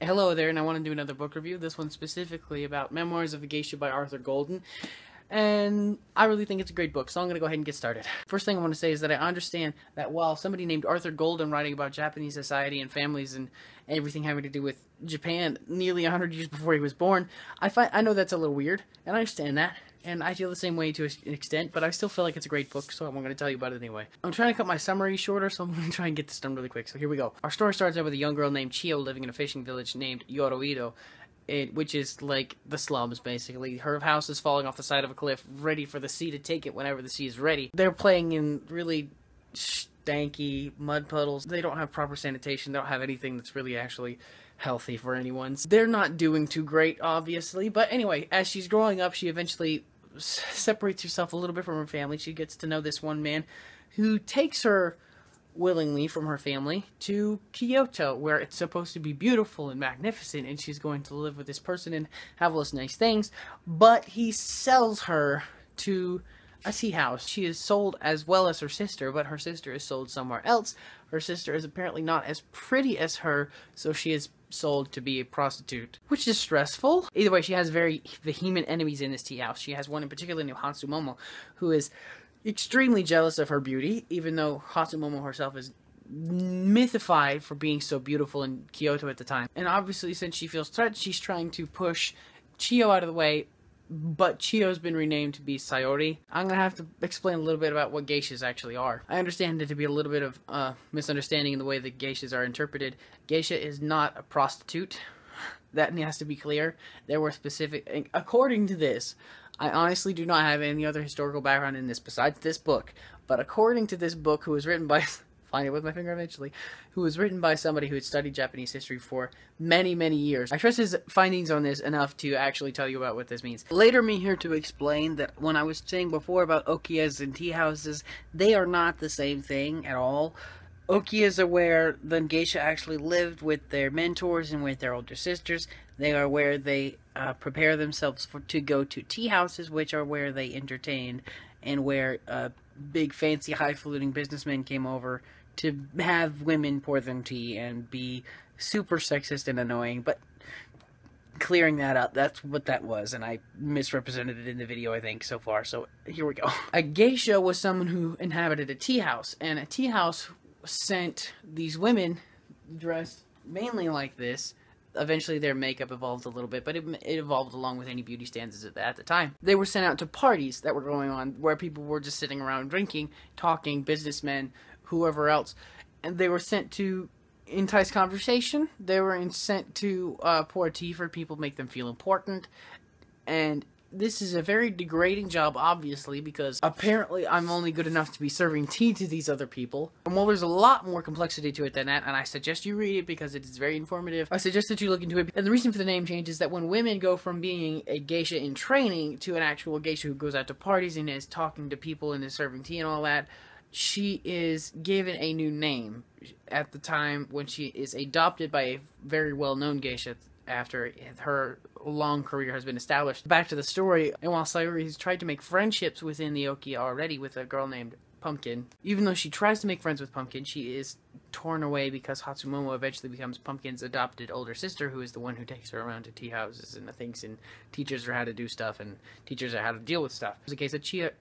Hello there, and I want to do another book review. This one specifically about Memoirs of a Geisha by Arthur Golden. And I really think it's a great book, so I'm going to go ahead and get started. First thing I want to say is that I understand that while somebody named Arthur Golden writing about Japanese society and families and everything having to do with Japan nearly 100 years before he was born, I know that's a little weird, and I understand that. And I feel the same way to an extent, but I still feel like it's a great book, so I'm going to tell you about it anyway. I'm trying to cut my summary shorter, so I'm going to try and get this done really quick. So here we go. Our story starts out with a young girl named Chio living in a fishing village named Yoroido, which is like the slums, basically. Her house is falling off the side of a cliff, ready for the sea to take it whenever the sea is ready. They're playing in really stanky mud puddles. They don't have proper sanitation. They don't have anything that's really actually healthy for anyone. They're not doing too great, obviously. But anyway, as she's growing up, she eventually separates herself a little bit from her family. She gets to know this one man who takes her willingly from her family to Kyoto, where it's supposed to be beautiful and magnificent, and she's going to live with this person and have all those nice things, but he sells her to a tea house. She is sold as well as her sister, but her sister is sold somewhere else. Her sister is apparently not as pretty as her, so she is sold to be a prostitute, which is stressful. Either way, she has very vehement enemies in this tea house. She has one in particular named Hatsumomo, who is extremely jealous of her beauty, even though Hatsumomo herself is mythified for being so beautiful in Kyoto at the time. And obviously, since she feels threatened, she's trying to push Chio out of the way, but Chio's been renamed to be Sayori. I'm going to have to explain a little bit about what geishas actually are. I understand it to be a little bit of misunderstanding in the way that geishas are interpreted. Geisha is not a prostitute. That has to be clear. There were specific... According to this, I honestly do not have any other historical background in this besides this book, but according to this book, who was written by... find it with my finger eventually, who was written by somebody who had studied Japanese history for many, many years. I trust his findings on this enough to actually tell you about what this means. Later me here to explain that when I was saying before about okiyas and tea houses, they are not the same thing at all. Okiyas are where the geisha actually lived with their mentors and with their older sisters. They are where they prepare themselves to go to tea houses, which are where they entertained and where big fancy highfalutin businessmen came over to have women pour them tea and be super sexist and annoying, but clearing that up, that's what that was, and I misrepresented it in the video, I think, so far, so here we go. A geisha was someone who inhabited a tea house, and a tea house sent these women dressed mainly like this. Eventually their makeup evolved a little bit, but it evolved along with any beauty standards at the time. They were sent out to parties that were going on where people were just sitting around drinking, talking, businessmen, whoever else, and they were sent to entice conversation. They were sent to pour tea for people, make them feel important, and this is a very degrading job, obviously, because apparently I'm only good enough to be serving tea to these other people. And while there's a lot more complexity to it than that, and I suggest you read it because it is very informative, I suggest that you look into it. And the reason for the name change is that when women go from being a geisha in training to an actual geisha who goes out to parties and is talking to people and is serving tea and all that, she is given a new name at the time when she is adopted by a very well-known geisha after her long career has been established. Back to the story, and while Sayori has tried to make friendships within the Okiya already with a girl named Pumpkin, even though she tries to make friends with Pumpkin, she is torn away because Hatsumomo eventually becomes Pumpkin's adopted older sister, who is the one who takes her around to tea houses and things and teaches her how to do stuff and teaches her how to deal with stuff. It's a case of Chia,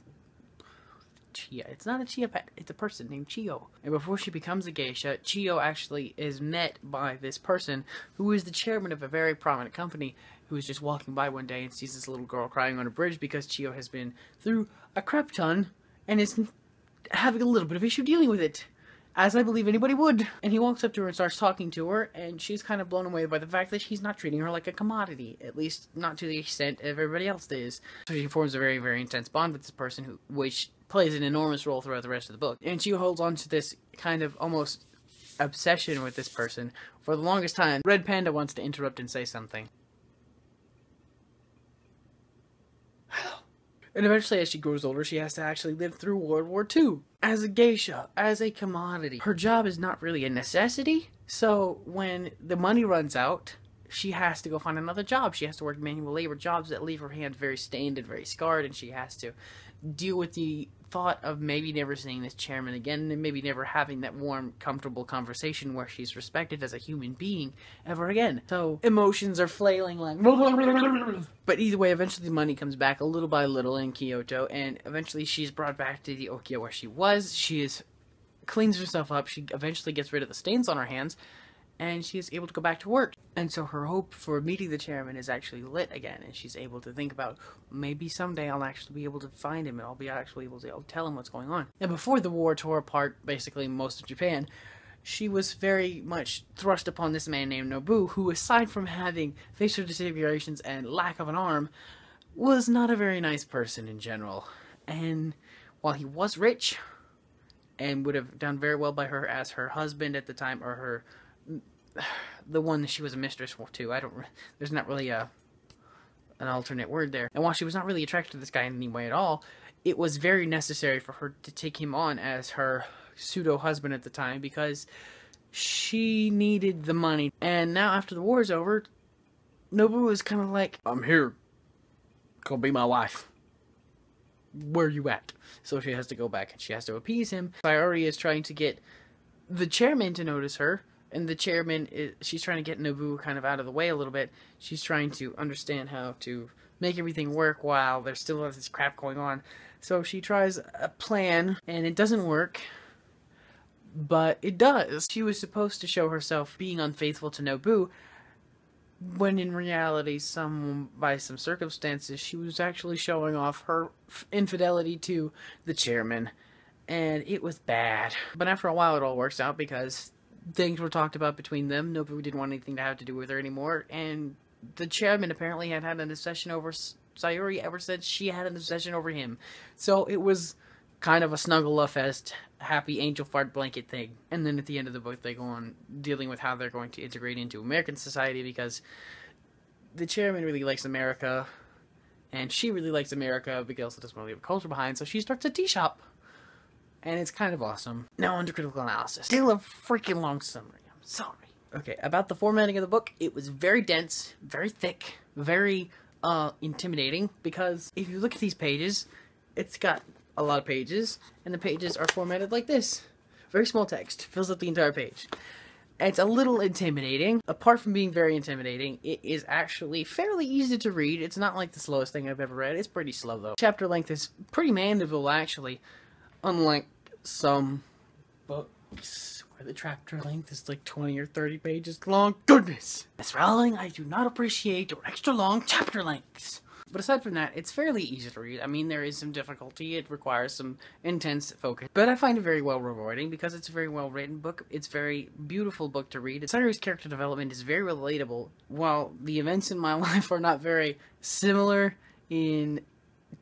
it's not a Chia pet, it's a person named Chio. And before she becomes a geisha, Chio actually is met by this person who is the chairman of a very prominent company, who is just walking by one day and sees this little girl crying on a bridge because Chio has been through a crap ton and is having a little bit of issue dealing with it, as I believe anybody would. And he walks up to her and starts talking to her, and she's kind of blown away by the fact that he's not treating her like a commodity, at least not to the extent everybody else is. So she forms a very, very intense bond with this person, which plays an enormous role throughout the rest of the book. And she holds on to this kind of almost obsession with this person for the longest time. Red Panda wants to interrupt and say something. And eventually, as she grows older, she has to actually live through World War II as a geisha, as a commodity. Her job is not really a necessity, so when the money runs out, she has to go find another job. She has to work manual labor jobs that leave her hands very stained and very scarred, and she has to deal with the thought of maybe never seeing this chairman again, and maybe never having that warm, comfortable conversation where she's respected as a human being ever again. So emotions are flailing like but either way, eventually the money comes back a little by little in Kyoto, and eventually she's brought back to the Okya where she was. She cleans herself up, she eventually gets rid of the stains on her hands, and she is able to go back to work. And so her hope for meeting the chairman is actually lit again, and she's able to think about, maybe someday I'll actually be able to find him, and I'll be actually able to tell him what's going on. And before the war tore apart basically most of Japan, she was very much thrust upon this man named Nobu, who, aside from having facial disfigurations and lack of an arm, was not a very nice person in general. And while he was rich, and would have done very well by her as her husband at the time, or her the one that she was a mistress to. There's not really an alternate word there. And while she was not really attracted to this guy in any way at all, it was very necessary for her to take him on as her pseudo-husband at the time, because she needed the money. And now after the war is over, Nobu is kind of like, I'm here. Go be my wife. Where you at? So she has to go back and she has to appease him. Sayori is trying to get the chairman to notice her. And the chairman, she's trying to get Nobu kind of out of the way a little bit. She's trying to understand how to make everything work while there's still all this crap going on. So she tries a plan, and it doesn't work. But it does. She was supposed to show herself being unfaithful to Nobu, when in reality, by some circumstances, she was actually showing off her infidelity to the chairman. And it was bad. But after a while, it all works out because things were talked about between them. Nobu didn't want anything to have to do with her anymore, and the chairman apparently had an obsession over Sayori ever since she had an obsession over him. So it was kind of a snuggle-a-fest, happy angel fart blanket thing. And then at the end of the book, they go on dealing with how they're going to integrate into American society, because the chairman really likes America, and she really likes America, but also doesn't want to leave a culture behind, so she starts a tea shop. And it's kind of awesome. Now under critical analysis. Still a freaking long summary. I'm sorry. Okay, about the formatting of the book, it was very dense, very thick, very intimidating, because if you look at these pages, it's got a lot of pages, and the pages are formatted like this. Very small text, fills up the entire page. It's a little intimidating. Apart from being very intimidating, it is actually fairly easy to read. It's not like the slowest thing I've ever read. It's pretty slow, though. Chapter length is pretty manageable, actually. Unlike some books where the chapter length is like 20 or 30 pages long. Goodness! Miss Rowling, I do not appreciate your extra long chapter lengths. But aside from that, it's fairly easy to read. I mean, there is some difficulty. It requires some intense focus. But I find it very well rewarding because it's a very well written book. It's a very beautiful book to read. Sayori's character development is very relatable. While the events in my life are not very similar in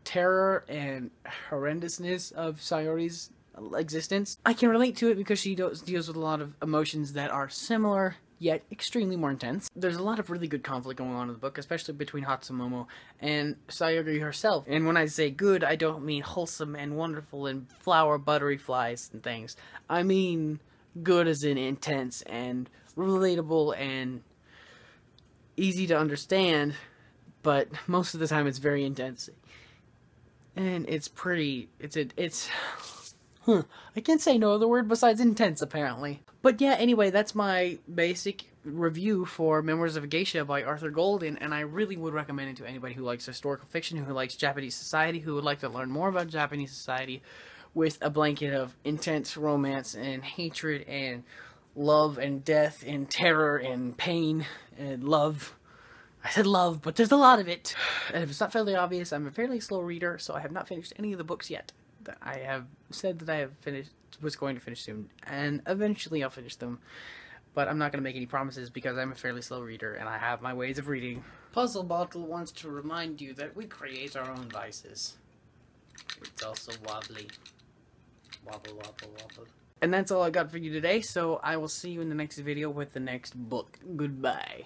terror and horrendousness of Sayori's existence, I can relate to it because she deals with a lot of emotions that are similar, yet extremely more intense. There's a lot of really good conflict going on in the book, especially between Hatsumomo and Sayori herself. And when I say good, I don't mean wholesome and wonderful and flower buttery flies and things. I mean good as in intense and relatable and easy to understand, but most of the time it's very intense. And it's pretty, I can't say no other word besides intense, apparently. But yeah, anyway, that's my basic review for Memoirs of a Geisha by Arthur Golden, and I really would recommend it to anybody who likes historical fiction, who likes Japanese society, who would like to learn more about Japanese society with a blanket of intense romance and hatred and love and death and terror and pain and love. I said love, but there's a lot of it. And if it's not fairly obvious, I'm a fairly slow reader, so I have not finished any of the books yet. I have said that I have was going to finish soon, and eventually I'll finish them. But I'm not going to make any promises because I'm a fairly slow reader, and I have my ways of reading. Puzzle Bottle wants to remind you that we create our own vices. It's also wobbly. Wobble, wobble, wobble. And that's all I got for you today, so I will see you in the next video with the next book. Goodbye.